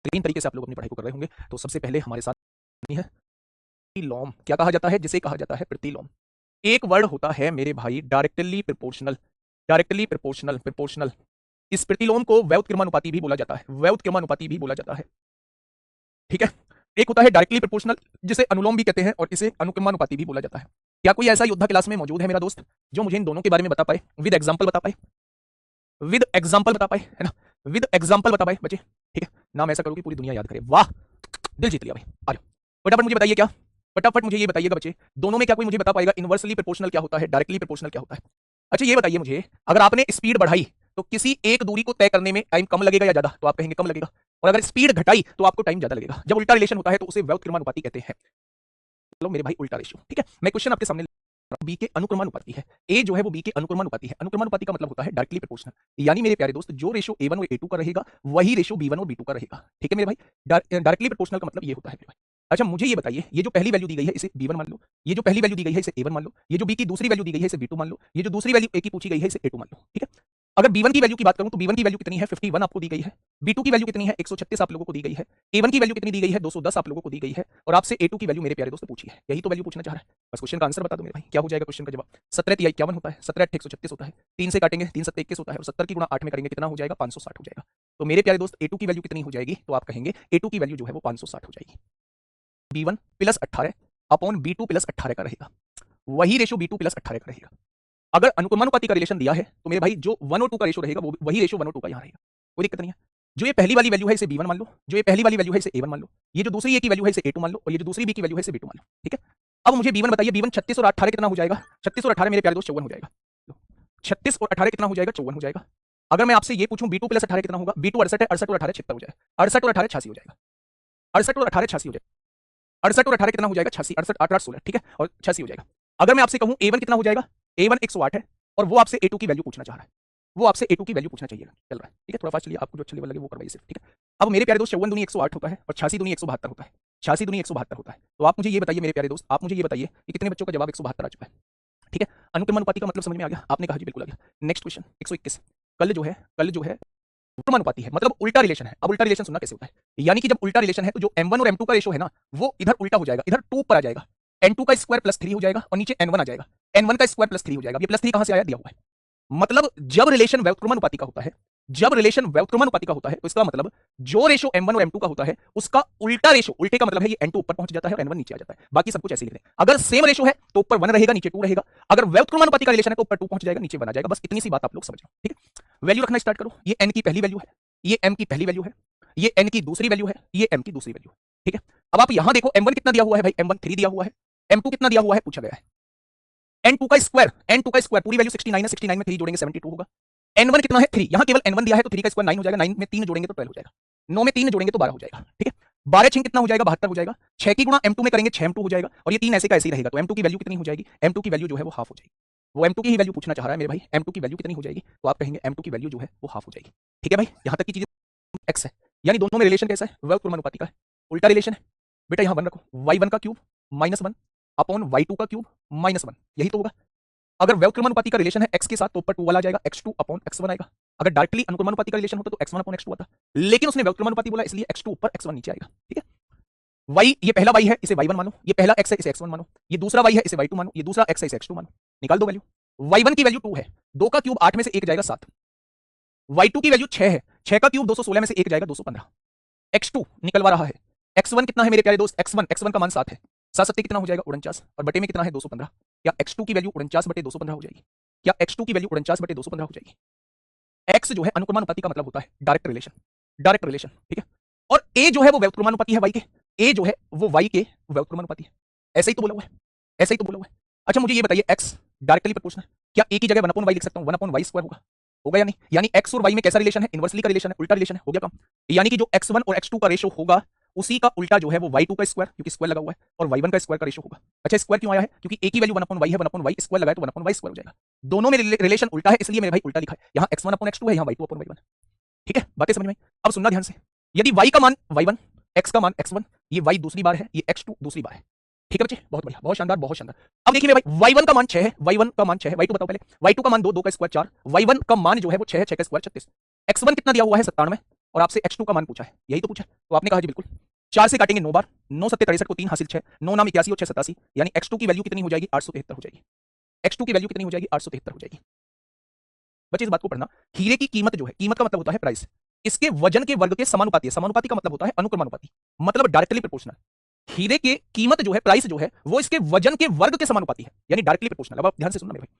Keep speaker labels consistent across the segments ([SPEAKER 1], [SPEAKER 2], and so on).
[SPEAKER 1] बेहतरीन तरीके से आप लोग अपनी पढ़ाई को कर रहे होंगे। तो सबसे पहले हमारे साथ है प्रतिलोम। क्या कहा जाता है? जिसे कहा जाता है प्रतिलोम। एक वर्ड होता है मेरे भाई directly proportional. Directly proportional proportional इस प्रतिलोम को व्युत्क्रमानुपाती भी बोला जाता है। व्युत्क्रमानुपाती भी बोला जाता है। ठीक है। एक होता है डायरेक्टली प्रोपोर्शनल जिसे अनुलोम भी कहते हैं और इसे अनुक्रमानुपाती भी बोला जाता है। क्या कोई ऐसा योद्धा क्लास में मौजूद है मेरा दोस्त जो मुझे इन दोनों के बारे में बता पाए, विद एग्जांपल बता पाए, विद एग्जांपल बता पाए, है ना? विद एग्जांपल बता पाए बच्चे। ठीक है, नाम ऐसा करो कि पूरी दुनिया याद करे। वाह, दिल जीत लिया भाई। आ जाओ फटाफट मुझे बताइए, क्या फटाफट मुझे ये बताइएगा बच्चे, दोनों में क्या कोई मुझे बता पाएगा इनवर्सली प्रोपोर्शनल क्या होता है, डायरेक्टली प्रोपोर्शनल क्या होता है? अच्छा ये बताइए मुझे, अगर आपने स्पीड बढ़ाई तो किसी एक दूरी को तय करने में टाइम कम लगेगा या ज्यादा? तो आप कहेंगे कम लगेगा। और अगर स्पीड घटाई तो आपको टाइम ज्यादा लगेगा। जब उल्टा रिलेशन होता है तो उसे व्युत्क्रमानुपाती कहते हैं। चलो मेरे भाई उल्टा रेशियो। ठीक है, मैं क्वेश्चन आपके सामने बी के अनुक्रमानुपाती है। ए जो है वो बी के अनुक्रमानुपाती है। अनुक्रमानुपाती का मतलब होता है डायरेक्टली प्रोपोर्शनल, यानी मेरे प्यारे दोस्त जो रेशो A1 और A2 का रहेगा वही रेशो B1 और B2 का रहेगा। ठीक है मेरे भाई, डायरेक्टली प्रोपोर्शनल का मतलब ये होता है मेरे भाई। अच्छा मुझे ये बताइए, ये जो पहली वैल्यू दी गई है इसे B1 मान लो, ये जो पहली वैल्यू दी गई है इसे A1 मान लो, ये जो B की दूसरी वैल्यू दी गई है इसे B2 मान लो, ये जो दूसरी वैल्यू A की पूछी गई है इसे A2 मान लो। ठीक है, अगर B1 की वैल्यू की बात करूं तो B1 की वैल्यू कितनी है? 51 आपको दी गई है। B2 की वैल्यू कितनी है? 136 आप लोगों को दी गई है। A1 की वैल्यू कितनी दी गई है? 210 आप लोगों को दी गई है। और आपसे A2 की वैल्यू मेरे प्यारे दोस्त पूछी है। यही तो वैल्यू पूछना चाह रहा है। बस क्वेश्चन का आंसर बता दो मेरे भाई, क्या हो जाएगा क्वेश्चन का जवाब? 17 3 51 होता है, 17 8 136 होता है, 3 से काटेंगे 3 7 21 होता है और 70 की गुणा 8 में करेंगे कितना हो जाएगा? 560 हो जाएगा। तो मेरे प्यारे दोस्त A2 की वैल्यू कितनी हो जाएगी? तो आप कहेंगे A2 की वैल्यू जो है वो 560 हो जाएगी। B1 plus 18 upon B2 plus 18 का रहेगा, वही रेशो B2 प्लस 18 का रहेगा। अगर अनुक्रमानुपाती का रिलेशन दिया है तो मेरे भाई जो 1 और 2 का रेशो रहेगा वो वही रेशो 1 और 2 का यहाँ रहेगा, कोई दिक्कत नहीं है। जो ये पहली वाली वैल्यू है इसे B1 मान लो, जो ये पहली वाली वैल्यू है इसे A1 मान लो, ये जो दूसरी A की वैल्यू है इसे A2 मान लो और ये जो दूसरी B की वैल्यू है इसे B2 मान लो। ठीक है, अब मुझे B1 बताइए, B1 36 और 18 कितना हो जाएगा? 36 और 18 मेरे प्यारे दोस्त 54 हो जाएगा। 36 और 18 कितना हो जाएगा? 54 हो जाएगा। अगर मैं आपसे ये पूछूं B2 प्लस 18 कितना होगा? B2 68 है, 68 और 18 76 हो जाएगा, 68 और 18 86 हो जाएगा, 68 और 18 86 हो जाएगा, 68 और 18 कितना हो जाएगा? 86, 68 8 8 16, ठीक है, और 86 हो जाएगा। अगर मैं आपसे कहूं A1 कितना हो जाएगा? A1 108 है और वो आपसे A2 की वैल्यू पूछना चाह रहा है, वो आपसे A2 की वैल्यू पूछना चाहिए चल रहा है। ठीक है, थोड़ा फास्ट चलिए, आपको जो अच्छा लेवल लगे वो करवाइए सिर्फ। ठीक है, अब मेरे प्यारे दोस्त 54 दूनी 108 होता है और 86 दूनी 172 होता है, 86 दूनी 172 होता है। तो आप मुझे ये बताइए मेरे प्यारे दोस्त, आप मुझे ये बताइए कि कितने बच्चों का जवाब 172 आ चुका है? ठीक है, अनुक्रमानुपाती का मतलब समझ में आ गया? आपने कहा जी बिल्कुल आ गया। Next question 121। कल जो है अनुक्रमानुपाती है, मतलब उल्टा रिलेशन है। अब उल्टा रिलेशन सुनना कैसे होता है, यानी कि जब उल्टा रिलेशन है तो जो M1 और M2 का रेशो है ना वो इधर उल्टा हो जाएगा, इधर 2 पर आ जाएगा, N2 का स्क्वायर प्लस 3 हो जाएगा और नीचे N1 आ जाएगा, N1 का स्क्वायर प्लस 3 हो जाएगा। ये प्लस 3 कहां से आया? दिया हुआ है। मतलब जब रिलेशन व्युत्क्रमानुपाती का होता है, जब रिलेशन व्युत्क्रमानुपाती का होता है तो इसका मतलब जो रेशो M1 और M2 का होता है उसका उल्टा रेशो, उल्टे का मतलब है ये N2 ऊपर पहुंच जाता है और N1 नीचे आ जाता है। बाकी सब कुछ ऐसे लिख रहे हैं। अगर सेम रेशो है तो ऊपर 1 रहेगा नीचे 2 रहेगा, अगर व्युत्क्रमानुपाती का रिलेशन है तो ऊपर 2 पहुंच जाएगा नीचे 1 आ जाएगा। बस इतनी सी बात आप लोग समझ लो। ठीक है, वैल्यू रखना स्टार्ट करो। ये N की पहली वैल्यू है, ये M की पहली वैल्यू है, ये N की दूसरी वैल्यू है, ये M की दूसरी वैल्यू है। ठीक है, अब आप यहां देखो M1 कितना दिया हुआ है भाई? M1 3 दिया हुआ है, M2 कितना दिया हुआ है पूछा गया है, N2 का स्क्वायर, N2 का स्क्वायर पूरी वैल्यू 69 है, 69 में 3 जोड़ेंगे 72 होगा। N1 कितना है? 3, यहां केवल N1 दिया है तो 3 का स्क्वायर 9 हो जाएगा, 9 में 3 जोड़ेंगे तो 12 हो जाएगा, 9 में 3 जोड़ेंगे तो 12 हो जाएगा। ठीक है, 12 6 कितना हो जाएगा? 72 हो जाएगा। 6 की गुणा M2 में करेंगे 6 M2 हो जाएगा और ये 3 ऐसे का ऐसे ही रहेगा। तो M2 की वैल्यू कितनी हो जाएगी? M2 की वैल्यू जो है वो हाफ हो जाएगी। वो M2 की ही वैल्यू पूछना चाह रहा है मेरे भाई, M2 की वैल्यू कितनी हो जाएगी? तो आप कहेंगे M2 की वैल्यू जो है वो हाफ हो जाएगी। ठीक है भाई, यहां तक की चीजें x है, यानी दोनों में रिलेशन कैसा है? व्युत्क्रमानुपाती का है, उल्टा रिलेशन है। बेटा यहां 1 रखो, y1 का क्यूब -1 अपॉन y2 का क्यूब -1, यही तो होगा। अगर व्युत्क्रमानुपाती का रिलेशन है x के साथ तो ऊपर 2 वाला आ जाएगा, x2 अपॉन x1 आएगा। अगर डायरेक्टली अनुक्रमानुपाती का रिलेशन होता तो x1 अपॉन x2 आता, लेकिन उसने व्युत्क्रमानुपाती बोला इसलिए x2 ऊपर x1 नीचे आएगा। ठीक है, y ये पहला y है इसे y1 मानो, ये पहला x है इसे x1 मानो, ये दूसरा y है इसे y2 मानो, ये दूसरा x है इसे x2 मानो। निकाल दो वैल्यू। y1 की वैल्यू 2 है, 2 का क्यूब 8 में से 1 जाएगा 7। y2 की वैल्यू 6 है, 6 का क्यूब 216 में से 1 जाएगा 215। x2 निकलवा रहा है, x1 कितना है मेरे प्यारे दोस्त? x1 का मान 7 है, 7 7 कितना हो जाएगा? 49 और बटे में कितना है? 215। क्या x2 की वैल्यू 49 बटे 215 हो जाएगी? क्या x2 की वैल्यू 49 बटे 215 हो जाएगी? x जो है अनुक्रमानुपाती का मतलब होता है डायरेक्ट रिलेशन, डायरेक्ट रिलेशन। ठीक है, और a जो है वो व्युत्क्रमानुपाती है y के, a जो है वो y के व्युत्क्रमानुपाती है। ऐसे ही तो बोला हुआ है, ऐसे ही तो बोला हुआ है। अच्छा मुझे ये बताइए, x डायरेक्टली प्रोपोर्शनल है, क्या a की जगह 1/y लिख सकता हूं? 1/y स्क्वायर होगा या नहीं? यानी x और y में कैसा रिलेशन है? इनवर्सली का रिलेशन है, उल्टा रिलेशन है। हो गया काम। यानी कि जो x1 और x2 का रेशो होगा उसी का उल्टा जो है वो y2 का स्क्वायर, क्योंकि स्क्वायर लगा हुआ है, और y1 का स्क्वायर का रेशो होगा। अच्छा स्क्वायर क्यों आया है? क्योंकि a की वैल्यू 1/y है, 1/y स्क्वायर लगाए तो 1/y स्क्वायर हो जाएगा। दोनों में रिलेशन उल्टा है इसलिए मेरे भाई उल्टा लिखा है। यहाँ x1/x2 है, यहाँ y2/y1। ठीक है, बातें समझ में आई? अब सुनना ध्यान से, यदि y का मान y1, x का मान x1, ये y दूसरी बार है, ये x2 दूसरी बार है। ठीक है बच्चे, बहुत बढ़िया, बहुत शानदार, बहुत शानदार। अब देखिए मेरे भाई y1 का मान 6 है, y1 का मान 6 है, y2 बताओ पहले। y2 का मान 2, 2 का स्क्वायर 4, y1 का मान जो है वो 6 है, 6 का स्क्वायर 36। x1 कितना दिया हुआ है? 97, और आपसे H2 का मान पूछा है, यही तो पूछा है, तो आपने कहा जी बिल्कुल। 4 से काटेंगे 9 बार, 9 सत्ते 63 को 3 हासिल 6, 9 नाम 81 और 6 87, यानी X2 की वैल्यू कितनी हो जाएगी? 873 हो जाएगी। X2 की वैल्यू कितनी हो जाएगी? 873 हो जाएगी। बच्चे इस बात को पढ़ना, हीरे की कीमत जो है, कीमत का मतलब होता है प्राइस, इसके वजन के वर्ग के समानुपाती है। समानुपाती का मतलब होता है अनुक्रमानुपाती, मतलब डायरेक्टली प्रोपोर्शनल। हीरे के कीमत जो है, प्राइस जो है, वो इसके वजन के वर्ग के समानुपाती है, यानी डायरेक्टली प्रोपोर्शनल। अब आप ध्यान से सुनना मेरे भाई,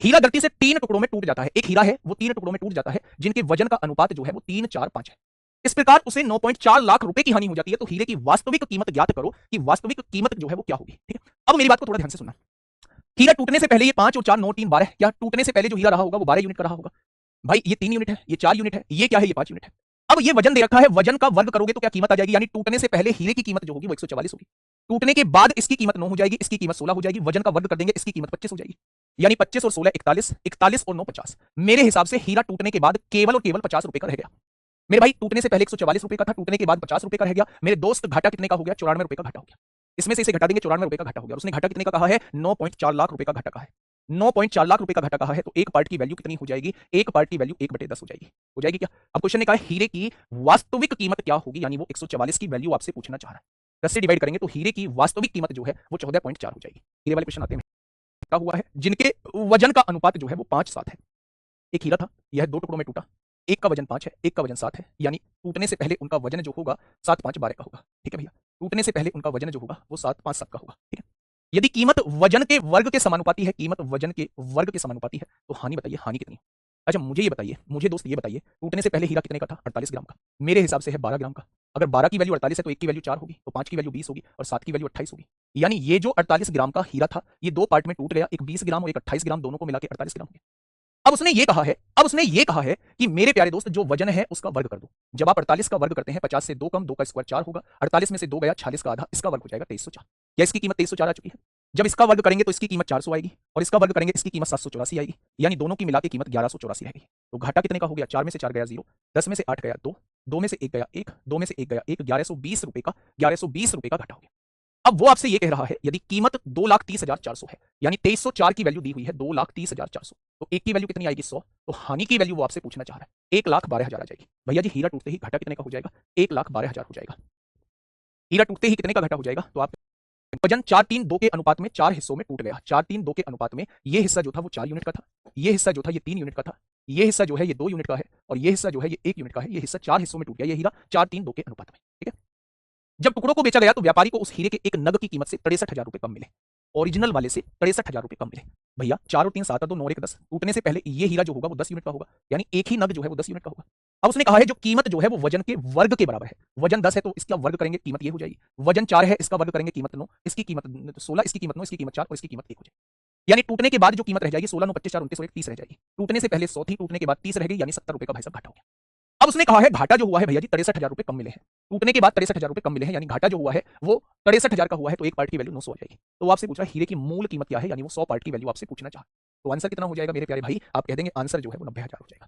[SPEAKER 1] हीरा गलती से 3 टुकड़ों में टूट जाता है। एक हीरा है वो 3 टुकड़ों में टूट जाता है, जिनके वजन का अनुपात जो है वो 3, 4, 5 है। इस प्रकार उसे 9.4 लाख रुपए की हानि हो जाती है। तो हीरे की वास्तविक कीमत ज्ञात करो कि वास्तविक कीमत जो है वो क्या होगी। ठीक है, अब मेरी बात को थोड़ा ध्यान से सुनना। हीरा टूटने से पहले ये 5 और 4 9 3 12, क्या टूटने से पहले जो हीरा रहा होगा वो 12 यूनिट का रहा होगा? भाई ये 3 यूनिट है, ये 4 यूनिट है, ये क्या है? ये 5 यूनिट है। अब ये वजन दे रखा है, वजन का वर्ग करोगे तो क्या कीमत आ जाएगी? यानी टूटने से पहले हीरे की कीमत जो होगी वो 144 होगी। टूटने के बाद इसकी कीमत 9 हो जाएगी, इसकी कीमत 16 हो जाएगी, वजन का वर्ग कर देंगे, इसकी कीमत 25 हो जाएगी। यानी 25 और 16 41, 41 और 9 50। मेरे हिसाब से हीरा टूटने के बाद केवल और केवल 50 रुपए का रह गया। मेरे भाई टूटने से पहले 144 रुपए का था, टूटने के बाद 50 रुपए का रह गया। मेरे दोस्त घाटा कितने का हो गया? 94 रुपए का घाटा हो गया। इसमें से इसे घटा देंगे, 94 रुपए का घाटा हो गया। उसने घाटा कितने का कहा है? 9.4 लाख रुपए का घाटा कहा है। 9.4 लाख रुपए का घाटा कहा है, तो एक पार्ट की वैल्यू कितनी हो जाएगी? एक पार्ट की वैल्यू 1/10 हो जाएगी। हो जाएगी क्या? अब क्वेश्चन ने कहा है हीरे की वास्तविक कीमत क्या होगी, यानी वो 144 की वैल्यू आपसे पूछना चाह रहा है। 10 से डिवाइड करेंगे तो हीरे की वास्तविक कीमत जो है वो 14.4 हो जाएगी। हीरे वाले क्वेश्चन आते हैं, क्या हुआ है जिनके वजन का अनुपात जो है वो 5-7 है। एक हीरा था, यह 2 टुकड़ों में टूटा, एक का वजन 5 है, एक का वजन 7 है, यानी टूटने से पहले उनका वजन जो होगा 7, 5, 12 का होगा। ठीक है भैया, टूटने से पहले उनका वजन जो होगा वो 7, 5, 7 का होगा। ठीक है, यदि कीमत वजन के वर्ग के समानुपाती है, कीमत वजन के वर्ग के समानुपाती है, तो हानि बताइए, हानि कितनी? अच्छा मुझे ये बताइए, मुझे दोस्त ये बताइए, टूटने से पहले हीरा कितने का था? 48 ग्राम का। मेरे हिसाब से है 12 ग्राम का। अगर 12 की वैल्यू 48 है तो 1 की वैल्यू 4 होगी, तो 5 की वैल्यू 20 होगी और 7 की वैल्यू 28 होगी। यानी ये जो 48 ग्राम का हीरा था, ये 2 पार्ट में टूट गया, एक 20 ग्राम और एक 28 ग्राम, दोनों को मिला के 48 ग्राम हो गया। अब उसने ये कहा है कि मेरे प्यारे दोस्त जो वजन है उसका वर्ग कर दो। जब आप 48 का वर्ग करते हैं, 50 से 2 कम, 2 का स्क्वायर 4 होगा, 48 में से 2 गया, 46 का आधा, इसका वर्ग हो जाएगा 2304। या इसकी कीमत 2304 आ चुकी है। जब इसका वर्ग करेंगे तो इसकी कीमत 400 आएगी और इसका वर्ग करेंगे इसकी कीमत 784 आएगी, यानी दोनों की मिला के कीमत 1184 रहेगी। तो घाटा कितने का हो गया? 4 में से 4 गया 0, 10 में से 8 गया 2, 2 में से 1 गया 1, 2 में से 1 गया 1, 1120 रुपए का, 1120 रुपए का घाटा हो गया। अब वो आपसे ये कह रहा है यदि कीमत 2,30,400 है, यानी 2304 की वैल्यू दी हुई है 2,30,400, तो एक की वैल्यू कितनी आएगी? 100। तो हानि की वैल्यू वो आपसे पूछना चाह रहा है, 1,12,000 आ जाएगी। भैया जी हीरा टूटते ही घाटा कितने का हो जाएगा? 1,12,000 हो जाएगा। हीरा टूटते ही कितने का घाटा हो जाएगा? तो आप वजन 4-3-2 के अनुपात में 4 हिस्सों में टूट गया। 4-3-2 के अनुपात में ये हिस्सा जो था वो 4 यूनिट का था, ये हिस्सा जो था ये 3 यूनिट का था, ये हिस्सा जो है ये 2 यूनिट का है और ये हिस्सा जो है ये 1 यूनिट का है। ये हिस्सा 4 हिस्सों में टूट गया, ये हीरा 4-3-2 के अनुपात में। ठीक है, जब टुकड़ों को बेचा गया तो व्यापारी को उस हीरे के एक नग की कीमत से 63,000 रुपए कम मिले, ओरिजिनल वाले से 63,000 रुपए कम मिले। भैया 4 और 3 7 और 2 9 और 1 10, टूटने से पहले ये हीरा जो होगा वो 10 यूनिट का होगा, यानी एक ही नग जो है वो 10 यूनिट का होगा। अब उसने कहा है जो कीमत जो है वो वजन के वर्ग के बराबर है। वजन 10 है तो इसका वर्ग करेंगे कीमत ये हो जाएगी, वजन 4 है इसका वर्ग करेंगे कीमत 9, इसकी कीमत 16, इसकी कीमत 9, इसकी कीमत 4 और इसकी कीमत 1 हो जाएगी। यानी टूटने के बाद जो कीमत रह जाएगी 16, 9, 25, 4, 29 और 1 30 रह जाएगी। टूटने से पहले 100 थी, टूटने के बाद 30 रह गई, यानी 70 रुपए का भाई साहब घाटा हो गया। अब उसने कहा है घाटा जो हुआ है भैया जी 63,000 रुपए कम मिले हैं, टूटने के बाद 63,000 रुपए कम मिले हैं, यानी घाटा जो हुआ है वो 63,000 का हुआ है, तो एक पार्ट की वैल्यू 900 आ जाएगी। तो आपसे पूछ रहा है हीरे की मूल कीमत क्या है, यानी वो 100 पार्ट की वैल्यू आपसे पूछना चाह। तो आंसर कितना हो जाएगा मेरे प्यारे भाई? आप कह देंगे आंसर जो है वो 90,000 हो जाएगा।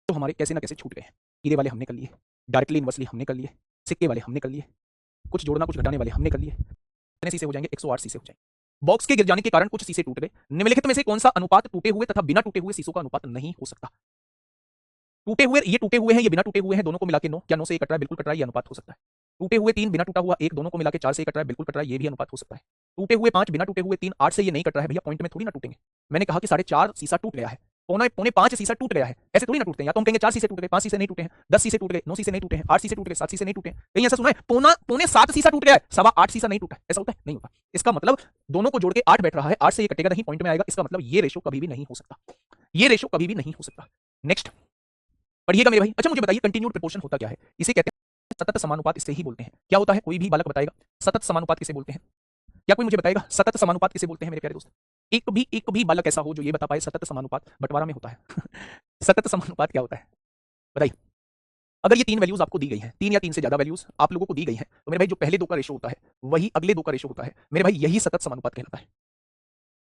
[SPEAKER 1] तो हमारे कैसे ना कैसे छूट गए। हीरे वाले हमने कर लिए, डायरेक्टली इनवर्सली हमने कर लिए, सिक्के वाले हमने कर लिए, कुछ जोड़ना कुछ घटाने वाले हमने कर लिए। कितने शीशे हो जाएंगे? 108 शीशे हो जाएंगे। बॉक्स के गिर जाने के कारण कुछ शीशे टूट गए। निम्नलिखित में से कौन सा अनुपात टूटे हुए तथा बिना टूटे हुए शीशों का अनुपात नहीं हो सकता? टूटे हुए, ये टूटे हुए हैं, ये बिना टूटे हुए हैं, दोनों को मिला के 9, क्या 9 से 1 कट रहा है? बिल्कुल कट रहा है, ये अनुपात हो सकता है। टूटे हुए 3 बिना टूटा हुआ 1, दोनों को मिला के 4 से 1 कट रहा है, बिल्कुल कट रहा है, ये भी अनुपात हो सकता है। टूटे हुए 5 बिना टूटे हुए 3, 8 से ये नहीं कट रहा है भैया, पॉइंट में थोड़ी ना टूटेंगे। मैंने कहा कि 4.5 शीशा टूट गया है, पौने पौने 5 शीशा टूट गया है, ऐसे थोड़ी ना टूटते हैं। या तो हम कहेंगे 4 शीशे टूट गए, 5 शीशे नहीं टूटे हैं, 10 शीशे टूट गए, 9 शीशे नहीं टूटे हैं, 8 शीशे टूट गए, 7 शीशे नहीं टूटे हैं। कहीं ऐसा सुना है पौने 7 शीशा टूट गया है, 8.25 शीशा नहीं टूटा? ऐसा होता है? नहीं होता। इसका मतलब दोनों को जोड़ के 8 बैठ रहा है, 8 से ये कटेगा नहीं, पॉइंट में आएगा। इसका मतलब ये रेशो कभी भी नहीं हो सकता, ये रेशो कभी भी नहीं हो सकता। नेक्स्ट पढ़िएगा मेरे भाई। अच्छा मुझे बताइए कंटिन्यूड प्रोपोर्शन होता क्या है? इसे कहते हैं सतत समानुपात, इसे ही बोलते हैं। क्या होता है? कोई भी बालक बताएगा सतत समानुपात किसे बोलते हैं? क्या कोई मुझे बताएगा सतत समानुपात किसे बोलते हैं मेरे प्यारे दोस्त? एक भी बालक ऐसा हो जो ये बता पाए सतत समानुपात बंटवारा में होता है। सतत समानुपात क्या होता है बताइए? अगर ये 3 वैल्यूज आपको दी गई हैं, 3 या 3 से ज्यादा वैल्यूज आप लोगों को दी गई हैं, तो मेरे भाई जो पहले 2 का रेशो होता है वही अगले 2 का रेशो होता है मेरे भाई, यही सतत समानुपात कहलाता है।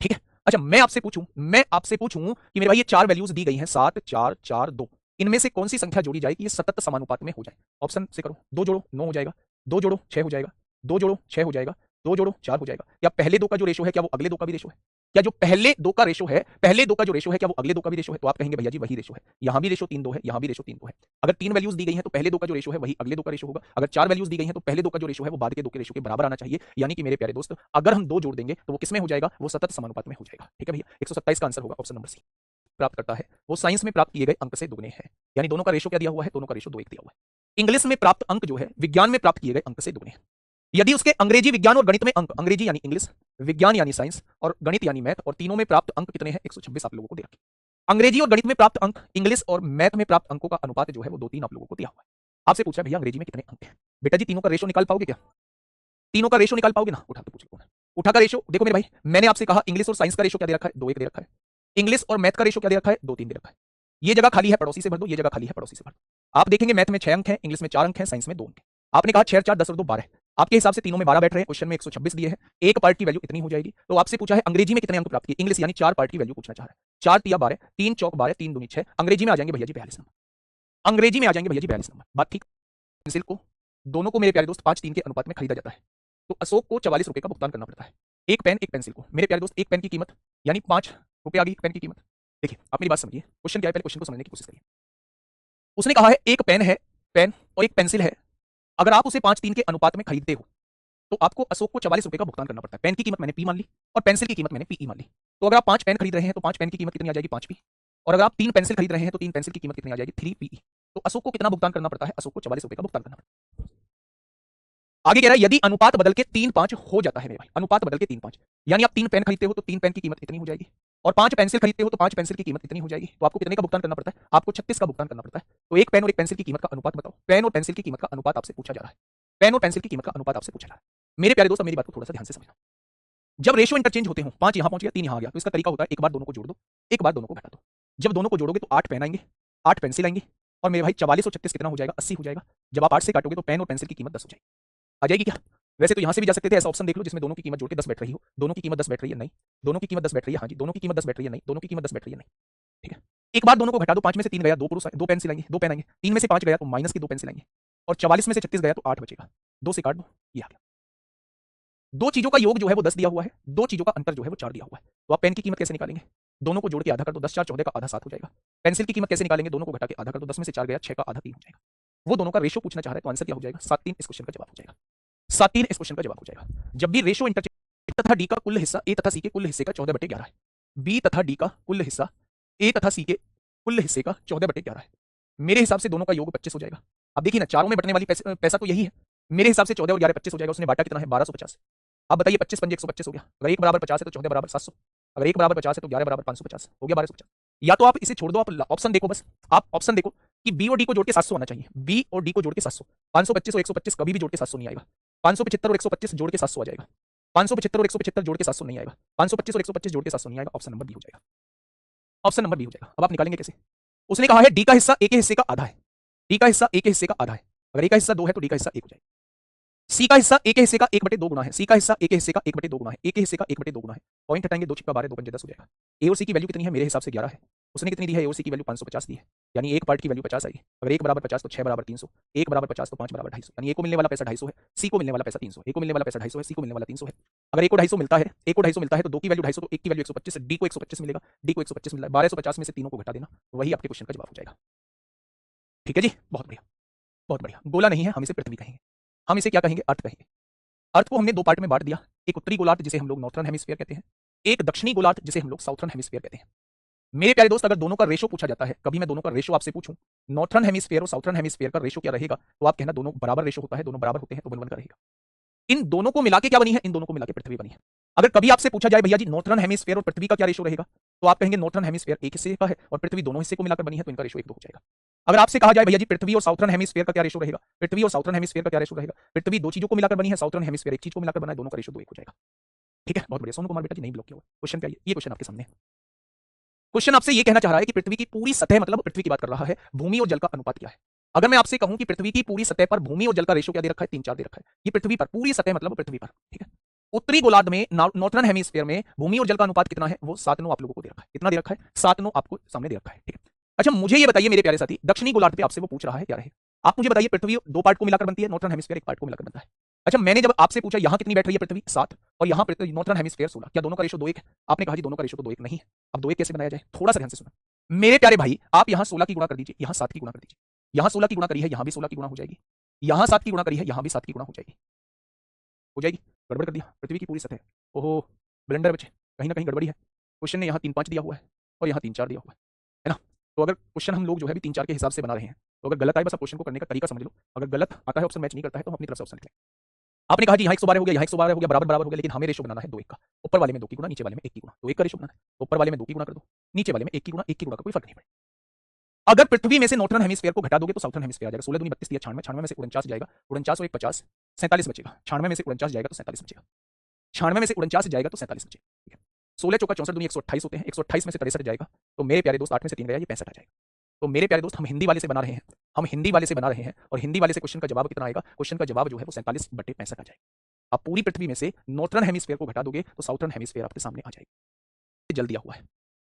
[SPEAKER 1] ठीक है, अच्छा मैं आपसे पूछूं कि मेरे भाई ये 4 वैल्यूज दी गई हैं 7 4 4 2, इनमें से कौन सी संख्या जोड़ी जाए कि ये सतत समानुपात में हो जाए? ऑप्शन से करो, 2 जोड़ो 9 हो जाएगा, 2 जोड़ो 6 हो जाएगा, 2 जोड़ो 6 हो जाएगा, 2 जोड़ो 4 हो जाएगा। या पहले 2 का जो रेशो है क्या वो अगले 2 का भी रेशो है? क्या जो पहले दो का रेशो है, पहले दो का जो रेशो है, क्या वो अगले दो का भी रेशो है? तो आप कहेंगे भैया जी वही रेशो है, यहां भी रेशो 3-2 है, यहां भी रेशो 3-2 है। अगर 3 वैल्यूज दी गई हैं तो पहले दो का जो रेशो है वही अगले दो का रेशो होगा। अगर 4 वैल्यूज दी गई हैं तो पहले दो का जो रेशो है वो बाद के दो के रेशो के बराबर आना चाहिए। यानी कि मेरे प्यारे दोस्त, अगर हम दो जोड़ देंगे तो वो किसमें हो जाएगा? वो सतत समानुपात में हो जाएगा। ठीक है भैया, 127 का आंसर होगा ऑप्शन नंबर सी। प्राप्त करता है वो साइंस में प्राप्त किए गए अंक से दुगने हैं। यानी दोनों का रेशो क्या दिया हुआ है? दोनों का रेशो 2:1 दिया हुआ है। इंग्लिश में प्राप्त अंक जो है विज्ञान में प्राप्त किए गए अंक से दुगने हैं। यदि उसके अंग्रेजी विज्ञान और गणित में अंक, अंग्रेजी यानी इंग्लिश, विज्ञान यानी साइंस और गणित यानी मैथ, और तीनों में प्राप्त अंक कितने हैं? 126 आप लोगों को दे रखे। अंग्रेजी और गणित में प्राप्त अंक, इंग्लिश और मैथ में प्राप्त अंकों का अनुपात जो है वो 2-3 आप लोगों को दिया हुआ है। आपसे पूछा भैया अंग्रेजी में कितने अंक हैं? बेटा जी तीनों का रेशो निकाल पाओगे क्या? तीनों का रेशो निकाल पाओगे ना? उठा के पूछ लो। उठा का रेशो देखो मेरे भाई, मैंने आपसे कहा इंग्लिश और साइंस का रेशो क्या दे रखा है? 2:1 दे रखा है। इंग्लिश और मैथ का रेशो क्या दे रखा है? 2-3 दे रखा है। ये जगह खाली है पड़ोसी से भर दो, ये जगह खाली है पड़ोसी से भर दो। आप देखेंगे मैथ में 6 अंक हैं, इंग्लिश में 4 अंक हैं, साइंस में 2 अंक हैं। आपने कहा 6 4 10 और 2 12। आपके हिसाब से तीनों में 12 बैठ रहे हैं। क्वेश्चन में 126 दिए हैं, एक पार्ट की वैल्यू इतनी हो जाएगी। तो आपसे पूछा है अंग्रेजी में कितने अंक प्राप्त किए? इंग्लिश यानी 4 पार्ट की वैल्यू पूछना चाह रहा है। 4 तिया 12, 3 चौक 12, 3 दूनी 6। अंग्रेजी में आ जाएंगे भैया जी 42 नंबर। अंग्रेजी में आ जाएंगे भैया जी 42 नंबर। बात ठीक। पेंसिल को दोनों को मेरे प्यारे दोस्त 5-3 के अनुपात में खरीदा जाता है। तो अशोक को 44 रुपए का भुगतान करना पड़ता है। एक पेन एक पेंसिल को मेरे प्यारे दोस्त, एक पेन की कीमत यानी 5 रुपए आ गई पेन की कीमत। देखिए आप मेरी बात समझिए, क्वेश्चन क्या है, पहले क्वेश्चन को समझने की कोशिश करिए। उसने कहा है एक पेन है, पेन और एक पेंसिल है, अगर आप उसे 5-3 के अनुपात में खरीदते हो तो आपको अशोक को 44 रुपए का भुगतान करना पड़ता है। पेन की कीमत मैंने पी मान ली और पेंसिल की कीमत मैंने पी मान ली। तो अगर आप 5 पेन खरीद रहे हैं तो 5 पेन की कीमत कितनी आ जाएगी? 5 पी। और अगर आप 3 पेंसिल खरीद रहे हैं तो 3 पेंसिल की कीमत कितनी आ जाएगी? 3 पी। तो अशोक को कितना भुगतान करना पड़ता है? अशोक को 44 रुपए का भुगतान करना पड़ता है। आगे कह रहा है यदि अनुपात बदल के 3-5 हो जाता है मेरे भाई, अनुपात बदल के 3-5, यानी आप 3 पेन खरीदते हो तो 3 पेन की कीमत इतनी हो जाएगी, और 5 पेंसिल खरीदते हो तो 5 पेंसिल की कीमत इतनी हो जाएगी। तो आपको कितने का भुगतान करना पड़ता है? आपको 36 का भुगतान करना पड़ता है। तो एक पेन और एक पेंसिल की कीमत का अनुपात बताओ। पेन और पेंसिल की कीमत का अनुपात आपसे पूछा जा रहा है। पेन और पेंसिल की कीमत का अनुपात आपसे पूछा जा रहा है। मेरे प्यारे दोस्त मेरी बात को थोड़ा सा ध्यान से समझना। जब रेशो इंटरचेंज होते हो, 5 यहां पहुंच गया 3 यहां आ गया, तो इसका तरीका होता है एक बार दोनों को जोड़ दो, एक बार दोनों को घटा दो। जब दोनों को जोड़ोगे तो 8 पेन आएंगे, 8 पेंसिल आएंगी, और मेरे भाई 44 और 36 कितना हो जाएगा? 80 हो जाएगा। जब आप 8 से काटोगे तो पेन और पेंसिल की कीमत 10 हो जाएगी। आ जाएगी क्या? वैसे तो यहां से भी जा सकते थे, ऐसा ऑप्शन देख लो जिसमें दोनों की कीमत जोड़ के 10 बैठ रही हो। दोनों की कीमत 10 बैठ रही है? नहीं। दोनों की कीमत 10 बैठ रही है? हाँ जी। दोनों की कीमत 10 बैठ रही है? नहीं। दोनों की कीमत 10 बैठ रही है? नहीं। ठीक है, एक बार दोनों को घटा दो, 5 में से 3 गया, 2 पुरुष 2 पेंसिल आएंगे, 2 पेन आएंगे, 3 में से 5 गया तो माइनस की 2 पेंसिल आएंगे, और 44 में से 36 गया तो 8 बचेगा। 2 से काट दो, ये आ गया। दो चीजों का योग जो है वो 10 दिया हुआ है, दो चीजों का अंतर जो है वो 4 दिया हुआ है। तो आप पेन की कीमत कैसे निकालेंगे? दोनों को जोड़ के आधा कर दो, 10 4 14 का आधा 7 हो जाएगा। पेंसिल की कीमत कैसे निकालेंगे? दोनों को घटा के आधा कर दो, 10 में से 4 गया, 6 का आधा 3 हो जाएगा। वो दोनों का रेशो पूछना चाह रहा है, तो आंसर क्या हो जाएगा? 7-3 इस क्वेश्चन का जवाब हो जाएगा। 7-3 इस क्वेश्चन का जवाब हो जाएगा। जब भी रेशो इंटरचेंज तथा डी का कुल हिस्सा ए तथा सी के कुल हिस्से का 14/11 है, बी तथा डी का कुल हिस्सा ए तथा सी के कुल हिस्से का 14/11 है, मेरे हिसाब से दोनों का योग 25 हो जाएगा। अब देखिए ना, चारों में बटने वाली पैसा तो यही है। मेरे हिसाब से 14 और 11 25 हो जाएगा। उसने बांटा कितना है? 1250। अब बताइए 25 पंजे 125 हो गया। अगर एक बराबर 50 है तो 14 बराबर 700। अगर एक बराबर 50 है तो 11 बराबर 550 हो गया, 1250। या तो आप इसे छोड़ दो, आप ऑप्शन देखो, बस आप ऑप्शन देखो कि बी और डी को जोड़ के 700 आना चाहिए। बी और डी को जोड़ के 700, 525 और 125 कभी भी जोड़ के 700 नहीं आएगा। 575 और 125 जोड़ के 700 आ जाएगा। 575 और 175 जोड़ के 700 नहीं आएगा। 525 और 125 जोड़ के 700 नहीं आएगा। ऑप्शन नंबर बी हो जाएगा। ऑप्शन नंबर बी हो जाएगा। अब आप निकालेंगे कैसे? उसने कहा है डी का हिस्सा ए के हिस्से का आधा है। डी का हिस्सा ए के हिस्से का आधा है। अगर ए का हिस्सा 2 है तो डी का हिस्सा 1 हो जाएगा। सी का हिस्सा ए के हिस्से का 1/2 गुना है। सी का हिस्सा ए के हिस्से का 1/2 गुना है। ए के हिस्से का 1/2 गुना है। पॉइंट हटाएंगे, 2 छिक्का 12, 2 पंजे 10 हो जाएगा। ए और सी की वैल्यू कितनी है? मेरे हिसाब से 11 है। उसने कितनी दी है? ए और सी की वैल्यू 550 दी है, यानी एक पार्ट की वैल्यू 50 आई। अगर एक बराबर 50 तो 6 बराबर 300, एक बराबर 50 तो 5 बराबर 250, यानी ए को मिलने वाला पैसा 250 है, सी को मिलने वाला पैसा 300। ए को मिलने वाला पैसा 250 है, सी को मिलने वाला 300 है। अगर ए को 250 मिलता है, ए को 250 मिलता है तो 2 की वैल्यू 250, तो 1 की वैल्यू 125 है, डी को 125 मिलेगा, डी को 125 मिला है। 1250 में से तीनों को घटा देना, वही आपके क्वेश्चन का जवाब हो जाएगा। ठीक है जी, बहुत बढ़िया, बहुत बढ़िया। गोला नहीं है, हम इसे पृथ्वी कहेंगे। हम इसे क्या कहेंगे? अर्थ कहेंगे। अर्थ को हमने 2 पार्ट में बांट दिया, एक उत्तरी गोलार्ध जिसे हम लोग नॉर्थर्न हेमिस्फीयर कहते हैं, एक दक्षिणी गोलार्ध जिसे हम लोग साउथर्न हेमिस्फीयर कहते हैं। मेरे प्यारे दोस्त, अगर दोनों का रेशो पूछा जाता है, कभी मैं दोनों का रेशो आपसे पूछूं, नॉर्थर्न हेमिस्फीयर और साउथर्न हेमिस्फीयर का रेशो क्या रहेगा, तो आप कहना दोनों बराबर रेशो होता है, दोनों बराबर होते हैं, तो 1:1 का रहेगा। इन दोनों को मिला के क्या बनी है? इन दोनों को मिला के पृथ्वी बनी है। अगर कभी आपसे पूछा जाए भैया जी नॉर्थर्न हेमिस्फीयर और पृथ्वी का क्या रेशो रहेगा, तो आप कहेंगे नॉर्थर्न हेमिस्फीयर एक हिस्से का है और पृथ्वी दोनों हिस्से को मिलाकर बनी है, तो इनका रेशो 1:2 हो जाएगा। अगर आपसे कहा जाए भैया जी पृथ्वी और साउथर्न हेमिस्फीयर का क्या रेशो रहेगा, पृथ्वी और साउथर्न हेमिस्फीयर का क्या रेशो रहेगा, पृथ्वी 2 चीजों को मिलाकर बनी है, साउथर्न हेमिस्फीयर एक चीज को मिलाकर बना है, दोनों का रेशो 2:1 हो जाएगा। ठीक है, बहुत बढ़िया। सोनू कुमार बेटा जी नहीं ब्लॉक किया हुआ। क्वेश्चन क्या है? ये क्वेश्चन आपके सामने है। क्वेश्चन आपसे ये कहना चाह रहा है कि पृथ्वी की पूरी सतह, मतलब पृथ्वी की बात कर रहा है, भूमि और जल का अनुपात क्या है। अगर मैं आपसे कहूं कि पृथ्वी की पूरी सतह पर भूमि और जल का रेशो क्या दे रखा है? 3-4 दे रखा है। ये पृथ्वी पर पूरी सतह मतलब पृथ्वी पर, ठीक है। उत्तरी गोलार्ध में, नॉर्थर्न हेमिस्फीयर में भूमि और जल का अनुपात कितना है? वो 7:9 आप लोगों को दे रखा है। कितना दे रखा है? 7:9 आपको सामने दे रखा है, ठीक है। अच्छा मुझे ये बताइए मेरे प्यारे साथी, दक्षिणी गोलार्ध पे आपसे वो पूछ रहा है क्या रहे। आप मुझे बताइए, पृथ्वी 2 पार्ट को मिलाकर बनती है, नॉर्थर्न हेमिस्फीयर 1 पार्ट को मिलाकर बनता है। अच्छा, मैंने जब आपसे पूछा यहां कितनी बैठ रही है पृथ्वी 7 और यहां पृथ्वी नॉर्थर्न हेमिस्फीयर 16, क्या दोनों का रेशो 2:1 है? आपने कहा जी दोनों का रेशो तो 2:1 नहीं है। अब 2:1 कैसे बनाया जाए? थोड़ा सा ध्यान से सुनो मेरे प्यारे भाई, आप यहां 16 की गुणा कर दीजिए, यहां 7 की गुणा कर दीजिए। यहां 16 की गुणा करी है, यहां भी 16 की गुणा हो जाएगी। यहां 7 की गुणा करी है, यहां भी 7 की गुणा हो जाएगी। हो जाएगी? गड़बड़ कर दिया, पृथ्वी की पूरी सतह। ओहो, ब्लेंडर बच्चे, कहीं ना कहीं गड़बड़ी है। क्वेश्चन ने यहाँ 3-5 दिया हुआ है और यहाँ 3-4 दिया हुआ है ना? तो अगर क्वेश्चन हम लोग जो है भी 3-4 के हिसाब से बना रहे हैं, तो अगर गलत आए बस आप क्वेश्चन को करने का तरीका समझ लो। अगर गलत आता है, ऑप्शन मैच नहीं करता है, तो हम अपनी तरफ से ऑप्शन लिखें। आपने कहा जी यहाँ 112 हो गया, यहाँ 112 हो गया, बराबर बराबर हो गया, लेकिन हमें रेशो बनाना है 2:1 का। ऊपर वाले में 2 की गुणा, नीचे वाले में 1 की गुणा। 2:1 का रेशो बनाना है, तो ऊपर वाले में 2 की गुणा कर दो, नीचे वाले में 1 की गुणा। 1 की गुणा का कोई फर्क नहीं पड़ेगा। अगर पृथ्वी में से नॉर्थर्न हेमिस्फीयर को घटा दोगे तो साउथर्न हेमिस्फीयर आ जाएगा। 16 दूनी 32 दिया 96, 96 में से 49 जाएगा, 49 और 1 50, 47 बचेगा। 96 में से 49 जाएगा तो 47 बचेगा। 96 में से 49 जाएगा तो 47 बचेगा। ठीक है, 16 चौका 64 दूनी 128 होते हैं, 128 में से 63 जाएगा, तो मेरे प्यारे दोस्त 8 में से 3 गया, ये 65 आ जाएगा। तो मेरे प्यारे दोस्त हम हिंदी वाले से बना रहे हैं, हम हिंदी वाले से बना रहे हैं, और हिंदी वाले से क्वेश्चन का जवाब कितना आएगा? क्वेश्चन का जवाब जो है वो 47/65 आ जाएगा। आप पूरी पृथ्वी में से नॉर्थर्न हेमिस्फीयर को घटा दोगे तो साउथर्न हेमिस्फीयर आपके सामने आ जाएगी। जल्द दिया हुआ है,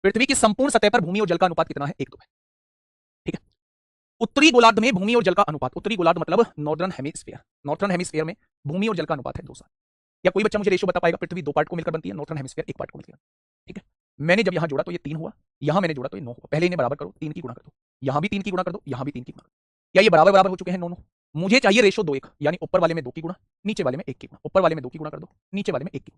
[SPEAKER 1] पृथ्वी की संपूर्ण सतह पर भूमि और जल का अनुपात कितना है? 1:2 है। ठीक है, उत्तरी गोलार्ध में भूमि और जल का अनुपात, उत्तरी गोलार्ध मतलब नॉर्दर्न हेमिस्फीयर, नॉर्थर्न हेमिस्फीयर में भूमि और जल का अनुपात है 2:7। या कोई बच्चा मुझे रेशो बता पाएगा? पृथ्वी 2 पार्ट को मिलकर बनती है, नॉर्थर्न हेमिस्फीयर 1 पार्ट को मिलकर। ठीक है, मैंने जब यहां जोड़ा तो ये 3 हुआ, यहां मैंने जोड़ा तो ये 9 हुआ। पहले इन्हें बराबर करो, 3 की गुणा कर दो, यहां भी 3 की गुणा कर दो, यहां भी 3 की गुणा कर दो। क्या ये बराबर बराबर हो चुके हैं? 9 9। मुझे चाहिए रेशो 2:1, यानी ऊपर वाले में 2 की गुणा, नीचे वाले में 1 की गुणा। ऊपर वाले में 2 की गुणा कर दो, नीचे वाले में 1 की।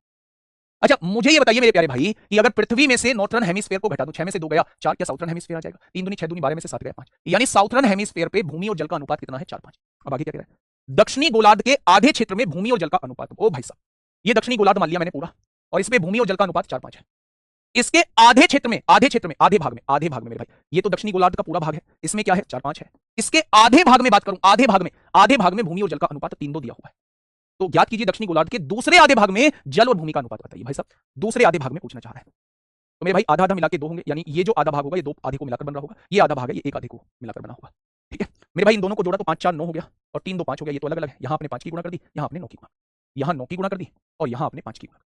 [SPEAKER 1] अच्छा, मुझे ये बताइए मेरे प्यारे भाई कि अगर पृथ्वी में से नॉर्थर्न हेमिस्फीयर को घटा दो, 6 में से 2 गया 4, क्या साउथर्न हेमिस्फीयर आ जाएगा? 3 दूनी 6 दूनी 12 में से 7 गया 5, यानी साउथर्न हेमिस्फीयर पे भूमि और जल का अनुपात कितना है? 4-5। अब आगे क्या कह रहा है? दक्षिणी गोलार्ध के आधे क्षेत्र में भूमि और जल का अनुपात। ओ भाई साहब, ये दक्षिणी गोलार्ध मान लिया मैंने पूरा, और इसमें भूमि और जल का अनुपात 4-5 है। इसके आधे क्षेत्र में, आधे क्षेत्र में, आधे भाग में, आधे भाग में मेरे भाई, ये तो दक्षिणी गोलार्ध का पूरा भाग है, इसमें क्या है? 4-5 है। इसके आधे भाग में बात करूं, आधे भाग में, आधे भाग में भूमि और जल का अनुपात 3-2 दिया हुआ है। तो ज्ञात कीजिए दक्षिणी गोलार्ध के दूसरे आधे भाग में जल और भूमि का अनुपात बताइए भाई साहब। दूसरे आधे भाग में पूछना चाह रहा है, तो मेरे भाई आधा आधा मिला के 2 होंगे, यानी ये जो आधा भाग होगा ये 2 आधे को मिलाकर बन रहा होगा, ये आधा भाग है, ये एक आधे को मिलाकर बना होगा। ठीक है मेरे भाई, इन दोनों को जोड़ा तो 5 4 9 हो गया, और 3 2 5 हो गया। ये तो अलग अलग है, यहां आपने 5 की गुणा कर दी, यहां आपने 9 की गुणा, यहां 9 की गुणा कर दी, और यहां आपने 5 की गुणा।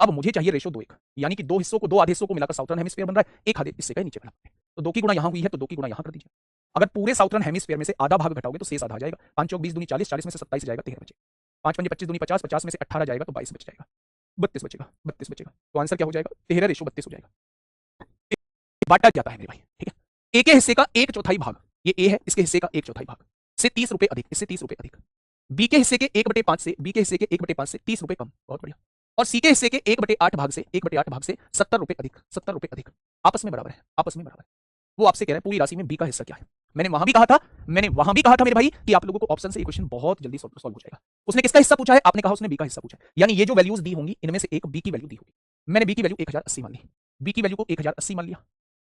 [SPEAKER 1] अब मुझे चाहिए रेशो 2:1, यानी कि 2 हिस्सों को, 2 आधे हिस्सों को मिलाकर साउथर्न हेमिस्फीयर बन रहा है, एक आधे हिस्से का नीचे वाला। तो 2 की गुणा यहां हुई है, तो 2 की गुणा यहां कर दीजिए। अगर पूरे साउथर्न हेमिस्फीयर में से आधा भाग घटाओगे तो शेष आधा आ जाएगा। 5 चौक 20 दूनी 40, 40 में से 27 जाएगा, 13 बचे। 5 पंजे 25 दूनी 50, 50 में से 18 जाएगा तो 22 बच जाएगा, 32 बचेगा, 32 बचेगा। तो आंसर क्या हो जाएगा? 13:32 हो जाएगा। बांटा जाता है मेरे भाई। ठीक है, ए के हिस्से का 1/4 भाग, ये ए है, इसके हिस्से का 1/4 भाग से 30 रुपए अधिक, इससे 30 रुपए अधिक। बी के हिस्से के 1/5 से, बी के हिस्से के 1/5 से 30 रुपए कम, बहुत बढ़िया। और सी के हिस्से के 1/8 भाग से, 1/8 भाग से 70 रुपए अधिक, 70 रुपए अधिक। आपस में बराबर है, आपस में बराबर है। वो आपसे कह रहा है पूरी राशि में बी का हिस्सा क्या है। मैंने वहां भी कहा था, मैंने वहां भी कहा था मेरे भाई कि आप लोगों को ऑप्शन से ये क्वेश्चन बहुत जल्दी सॉल्व हो जाएगा। उसने किसका हिस्सा पूछा है? आपने कहा उसने बी का हिस्सा पूछा है, यानी ये जो वैल्यूज दी होंगी इनमें से एक बी की वैल्यू दी होगी। मैंने बी की वैल्यू 1080 मान ली, बी की वैल्यू को 1080 मान लिया,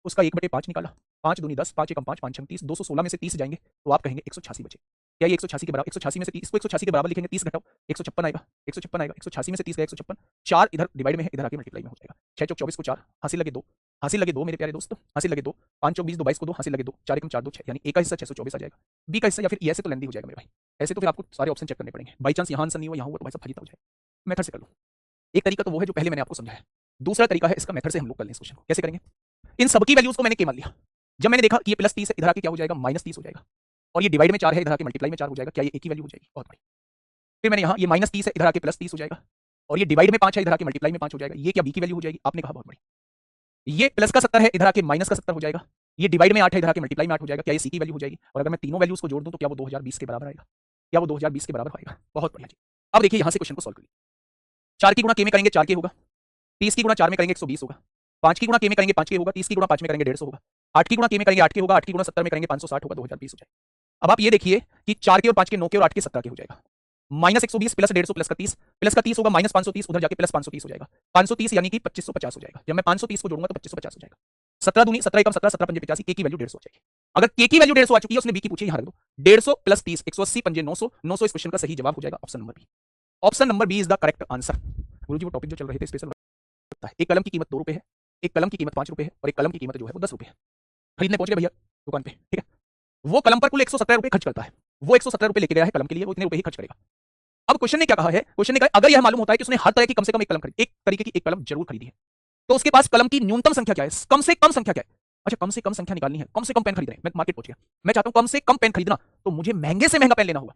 [SPEAKER 1] उसका 1/5 निकाला, 5 दूनी 10, 5 एकम 5, 5 छंग 30, 216 में से 30 जाएंगे तो आप कहेंगे 186 बचे। क्या ये 186 के बराबर? 186 में से 30, इसको 186 के बराबर लिखेंगे, 30 घटाओ 156 आएगा, 156 आएगा। 186 में से 30 गया 156, 4 इधर डिवाइड में है, इधर आके मल्टीप्लाई में हो जाएगा। 6 चौक 24 को 4, हासिल लगे 2, हासिल लगे 2 मेरे प्यारे दोस्तों, हासिल लगे 2, 5 चौक 20 2 22 को 2, हासिल लगे 2, 4 एकम 4 2 6, यानी ए का हिस्सा 624 आ जाएगा। बी का हिस्सा, या फिर ऐसे तो लेंदी हो जाएगा मेरे भाई, ऐसे तो फिर आपको सारे ऑप्शन चेक करने पड़ेंगे। बाई चांस यहाँ आंसर नहीं हुआ, यहाँ हुआ तो भाई साहब फजीता हो जाएगा। मेथड से कर लो। एक तरीका तो वो है जो पहले मैंने आपको समझाया, दूसरा तरीका है इसका मेथड से हम लोग कर लें इस क्वेश्चन को। कैसे करेंगे? इन सबकी वैल्यूज को मैंने के मान लिया, जब मैंने देखा कि ये +30 है, इधर आके क्या हो जाएगा? -30 हो जाएगा, और ये डिवाइड में 4 है, इधर आके मल्टीप्लाई में 4 हो जाएगा। क्या ये एक ही वैल्यू हो जाएगी? बहुत बढ़िया। फिर मैंने यहाँ ये -30 है, इधर आके +30 हो जाएगा, और ये डिवाइड में 5 है, इधर आके मल्टीप्लाई में 5 हो जाएगा। ये क्या बी की वैल्यू हो जाएगी? आपने कहा बहुत बढ़िया। ये प्लस का 70 है, इधर आके माइनस का 70 हो जाएगा। ये डिवाइड में 8 है, इधर आके मल्टीप्लाई में 8 हो जाएगा। क्या ये सी की वैल्यू हो जाएगी? और अगर मैं तीनों वैल्यूज को जोड़ दूं तो क्या वो 2020 के बराबर आएगा? क्या वो 2020 के बराबर आएगा? बहुत बढ़िया जी। अब देखिए यहाँ से क्वेश्चन को सॉल्व करिए। 4 की गुणा के में करेंगे 4 के होगा, 30 की गुणा 4 में करेंगे 120 होगा, 5 की गुणा के में करेंगे 5 के होगा, 30 की गुणा 5 में करेंगे 150 होगा, 8 की गुणा के में करेंगे 8 के होगा, 8 की गुणा 70 में करेंगे 560 होगा, 2020 हो जाएगा। अब आप ये देखिए कि 4 के और 5 के 9 के और 8 के 17 के हो जाएगा। -120 प्लस 150 प्लस का 30, प्लस का 30 होगा -530, उधर जाके प्लस 530 हो जाएगा। 530 यानी कि 2550 हो जाएगा। जब मैं 530 को जोड़ूंगा तो 2550 हो जाएगा। 17 दूनी 17 एकम 17, 17 पंजे 85, के की वैल्यू 150 हो जाएगी। अगर के की वैल्यू 150 आ चुकी है, उसने बी की पूछी, यहां रख दो। 150 प्लस 30, 180 पंजे 900, 900 इस क्वेश्चन का सही जवाब हो जाएगा option number B. Option number B is the correct answer. गुरुजी वो टॉपिक जो चल रहे थे स्पेशल लगता है, एक कलम की कीमत 2 रुपए है, एक कलम की कीमत 5 रुपए है, और एक कलम की कीमत जो है वो 10 रुपए है। खरीदने पहुंच गए भैया दुकान पे, ठीक है। वो कलम पर कुल 117 रुपए खर्च करता है, वो 117 रुपए लेके गया है कलम के लिए, वो इतने रुपए ही खर्च करेगा। अब क्वेश्चन ने क्या कहा है? क्वेश्चन ने कहा अगर यह मालूम होता है कि उसने हर तरह की कम से कम एक कलम खरीदी, एक तरीके की एक कलम जरूर खरीदी है, तो उसके पास कलम की न्यूनतम संख्या क्या है? कम से कम संख्या क्या है? अच्छा, कम से कम संख्या निकालनी है, कम से कम पेन खरीद रहे हैं। मैं मार्केट पहुंच गया, मैं चाहता हूं कम से कम पेन खरीदना, तो मुझे महंगे से महंगा पेन लेना होगा।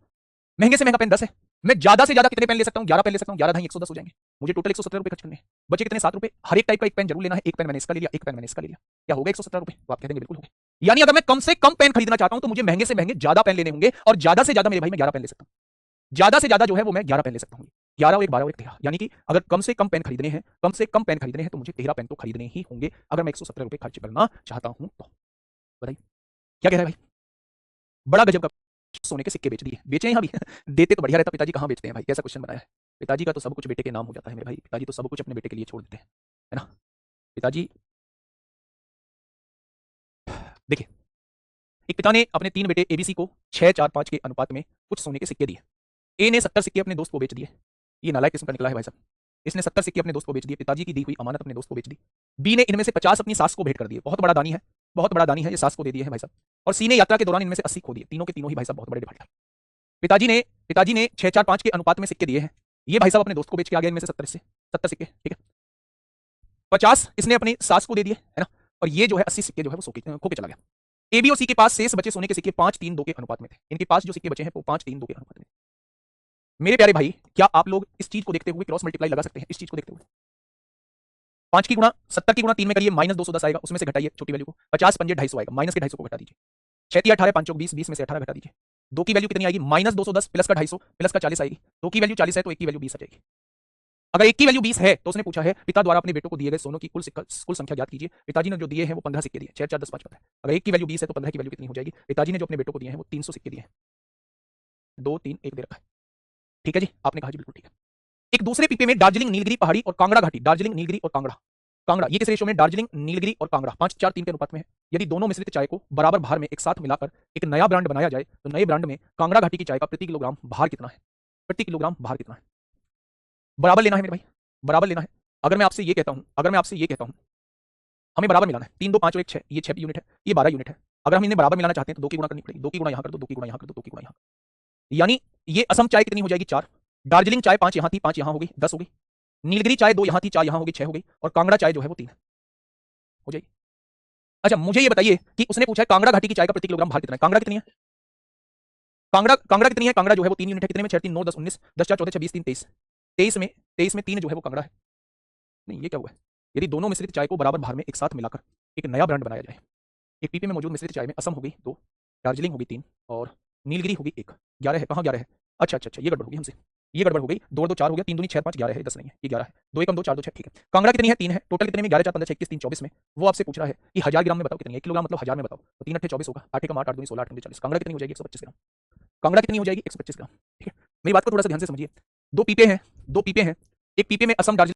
[SPEAKER 1] महंगे से महंगा पेन 10 है। मैं ज्यादा से ज्यादा कितने पेन ले सकता हूं? 11 पेन ले सकता हूं। 11 ढाई 110 हो जाएंगे। मुझे टोटल 117 रुपए खर्च करने हैं। बचे कितने? 7 रुपए। हर एक टाइप का एक पेन जरूर लेना है। एक पेन मैंने इसका ले लिया, एक पेन मैंने इसका ले लिया, क्या हो गए 117 रुपए? तो आप कह देंगे बिल्कुल हो गए। यानी अगर मैं कम से कम पेन खरीदना चाहता हूं तो मुझे महंगे से महंगे ज्यादा पेन लेने होंगे, और ज्यादा से ज्यादा मेरे भाई मैं 11 पेन ले सकता हूं। ज्यादा से ज्यादा जो है वो मैं 11 पेन ले सकता हूं। 11 और 1 12 और 1 13, यानी कि अगर कम से कम पेन खरीदने हैं, कम से कम पेन खरीदने हैं तो मुझे 13 पेन तो खरीदने ही होंगे अगर मैं 117 रुपए खर्च करना चाहता हूं तो। बताइए क्या कह रहा है भाई? बड़ा गजब का। सोने के सिक्के बेच दिए, बेचे हैं अभी देते तो बढ़िया रहता। पिताजी कहाँ बेचते हैं भाई? कैसा क्वेश्चन बनाया है। पिताजी का तो सब कुछ बेटे के नाम हो जाता है मेरे भाई। पिताजी तो सब कुछ अपने बेटे के लिए छोड़ देते हैं, है ना। पिताजी देखिए, एक पिता ने अपने 3 बेटे एबीसी को 6 4 5 के अनुपात में कुछ सोने के सिक्के दिए। ए ने 70 सिक्के अपने दोस्त को बेच दिए। ये नालायक किस्म का निकला है भाई साहब। इसने 70 सिक्के अपने दोस्त को बेच दिए। पिताजी की दी हुई अमानत अपने दोस्त को बेच दी। बी ने इनमें से 50 अपनी सास को भेंट कर दिए। बहुत बड़ा दानी है, बहुत बड़ा दानी है, ये सास को दे दिए है भाई साहब। और सी ने यात्रा के दौरान इनमें से 80 खो दिए। तीनों के तीनों ही भाई साहब बहुत बड़े डिफाल्टर। पिताजी ने 6 4 5 के अनुपात में सिक्के दिए हैं। ये भाई साहब अपने दोस्त को बेच के आ गए इनमें से 70 सिक्के, ठीक है। 50 इसने अपनी सास को दे दिए, है ना। और ये जो है 80 सिक्के जो है वो खो के चला गया। ए बी और सी के पास शेष बचे सोने के सिक्के 5 3 2 के अनुपात में थे। इनके पास जो सिक्के बचे हैं वो 5 3 2 के अनुपात में। मेरे प्यारे भाई, क्या आप लोग इस चीज को देखते हुए क्रॉस मल्टीप्लाई लगा सकते हैं? इस चीज को देखते हुए 5 की गुणा 70 की गुणा 3 में करिए, माइनस 210 आएगा, उसमें से घटाइए छोटी वैल्यू को। 50 पंजे 250 आएगा, माइनस के 250 को घटा दीजिए। 6 3 18 5 चौक 20, 20 में से 18 घटा दीजिए। 2 की वैल्यू कितनी आएगी? माइनस 210 प्लस का 250 प्लस का 40 आएगी। 2 की वैल्यू 40 है तो 1 की वैल्यू 20 आ जाएगी। अगर 1 की वैल्यू 20 है तो उसने पूछा है पिता द्वारा अपने बेटों को दिए गए सोनों की कुल संख्या ज्ञात कीजिए। पिताजी ने जो दिए हैं वो 15 सिक्के दिए, 6 4 10 5 15। अगर 1 की वैल्यू 20 है तो 15 की वैल्यू कितनी हो जाएगी? पिताजी ने जो अपने बेटों को दिए हैं वो 300 सिक्के दिए हैं। 2 3 1 दे रखा है, ठीक है जी। आपने कहा जी बिल्कुल ठीक है। एक दूसरे पीपे में दार्जिलिंग नीलगिरी पहाड़ी और कांगड़ा घाटी, दार्जिलिंग नीलगिरी और कांगड़ा, कांगड़ा ये किस रेशो में? दार्जिलिंग नीलगिरी और कांगड़ा 5 4 3 के अनुपात में है। यदि दोनों मिश्रित चाय को बराबर भार में एक साथ मिलाकर एक नया ब्रांड बनाया जाए तो नए ब्रांड में कांगड़ा घाटी की चाय का प्रति किलोग्राम भार कितना है? प्रति किलोग्राम भार कितना है? बराबर लेना है मेरे भाई, बराबर लेना है। अगर मैं आपसे ये कहता हूं हमें बराबर मिलाना है, 3 2 5 और 1 6, ये 6 यूनिट है, ये 12 यूनिट है। अगर हम इन्हें बराबर मिलाना चाहते हैं तो 2 की गुणा करनी पड़ेगी। 2 की गुणा यहां कर दो, 2 की गुणा यहां कर दो, 2 की गुणा यहां कर दो। यानी ये असम चाय कितनी हो जाएगी? 4। दार्जिलिंग चाय 5 यहां थी, 5 यहां हो गई, 10 हो गई। नीलगिरी चाय 2 यहां थी, 4 यहां हो गई, 6 हो गई। और कांगड़ा चाय जो है वो 3 हो जाएगी। अच्छा मुझे ये बताइए कि उसने पूछा है कांगड़ा घाटी की चाय का प्रति किलोग्राम भार कितना है। कांगड़ा कितनी है? कांगड़ा कितनी है? कांगड़ा जो है वो 3 यूनिट है। कितने में? 6 3 9 10 19, 10 4 14 26 3 23। 23 में 3 जो है वो कांगड़ा है। नहीं ये क्या हुआ है? यदि दोनों मिश्रित चाय को बराबर भार में एक साथ मिलाकर एक नया ब्रांड बनाया जाए। एक पीपे में मौजूद मिश्रित चाय में असम हो गई 2, दार्जिलिंग हो गई 3 और नीलगिरी हो गई 1। 11 है, कहाँ 11 है? अच्छा अच्छा अच्छा, ये गड़बड़ हो गई हमसे, ये गड़बड़ हो गई। 2 2 4 हो गया, 3 दूनी 6 5 11 है, 10 नहीं है, ये 11 है। 2 1 2 4 2 6, ठीक है। कांगड़ा कितनी है? 3 है। टोटल कितने में? 11 4 15 6 21 3 24 में। वो आपसे पूछ रहा है कि 1000 ग्राम में बताओ कितनी है। 1 किलोग्राम मतलब 1000 में बताओ, तो 3 8 24 होगा, 8 1 8 8 2 16 8 40। कांगड़ा कितनी हो जाएगी? 125 ग्राम। कांगड़ा कितनी हो जाएगी? 125 ग्राम, ठीक है। मेरी बात को थोड़ा सा ध्यान से समझिए। 2 पीपे हैं, 2 पीपे हैं। एक पीपे में असम दार्जिलिंग